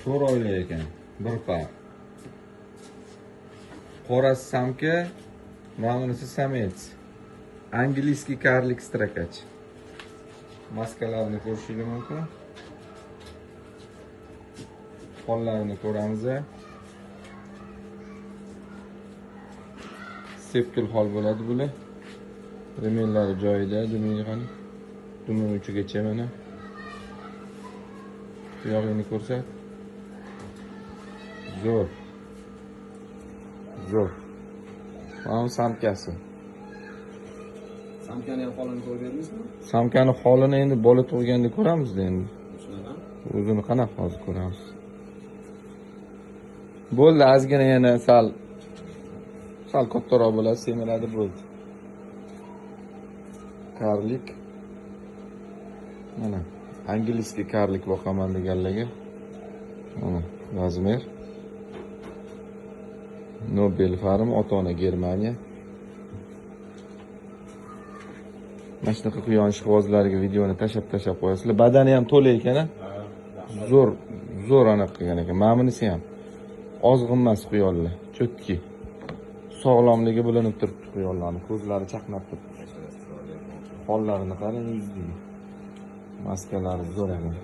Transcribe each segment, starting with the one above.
to'rt oylik ekan. Bir par. Qorasi samka, mana bunisi samets. Angliskiy karlik strakach. Maskalarini ko'rishingiz mumkin. Qo'llarini ko'ramiz. Sepkil hol bo'ladi bular. Remellari joyida, dumini qani. Dumin uchigacha mana. Tuyog'ini ko'rsat. Zo'r. Mana samkasi. Samkani ham holini ko'rib berdingizmi? Samkani holini endi bola tug'ilganda ko'ramiz endi. Shunaqa. O'zini qanaqa hozir ko'ramiz. Bo'ldi, ozgina yana sal kattaroq bo'ladi, semiradi bo'ldi. Karlik. Mana angliskiy karlik boqaman deganlarga. Mana razmer. Nobel Farm, ota-ona Germaniya. Mana shunaqa quyosh quvozlariga videoni tashlab qo'yasizlar. Badani ham to'la ekan-a. Zo'r aniq qilgan ekan. Mana bunisi ham ozg'in emas quyonlar, cho'tki. Sog'lomligi bilinib turibdi quyonlarning, ko'zlari chaqnab turibdi. Qo'llarini qarang, yuziga. Maskalari zo'r ekan.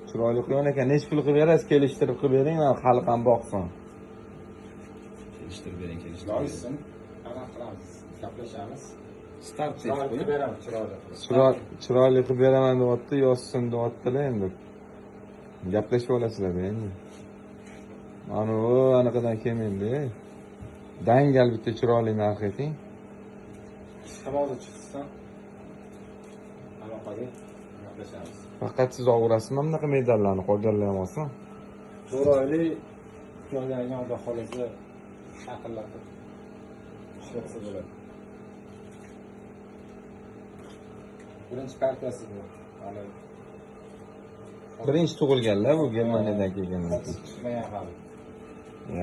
Chiroyli quyon ekan. Necha pul qilib berasiz? Kelishtirib qilib bering, men xalqam boqsin. Kelishtirib bering. Loysin. Qanaqa qilamiz? Gaplashamiz. Start Chiroyli qilib beraman, chiroyli. Chiroyli qilib beraman deyapti, yozsin deyaptilar endi. Gaplashib olasizlar endi. Mana u anaqadan kelmaydi. Dangal bitta chiroyli narx ayting. Havoda chiqsin. Aloqaga gaplashamiz. Faqat siz og'irasizmi bunaqa medallarni, qolganlar ham olsin. 4 oylik kuyovlarga Xudo xolasa aqllatib ishlatsa bo'ladi. Birinchi partiyasi bu. Hali Birinchi tug'ilganlar bu Germaniyadan kelganlar. chiqmagan hali.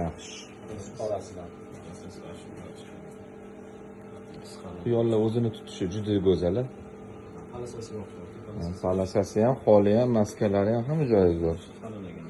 Yaxshi. Qorasidan. Quyonlar o'zini tutishi juda go'zal. Alasasi yo'q. Salasasi ham, holi ham, maskalari ham hamma joyi zo'r. Tanlagan.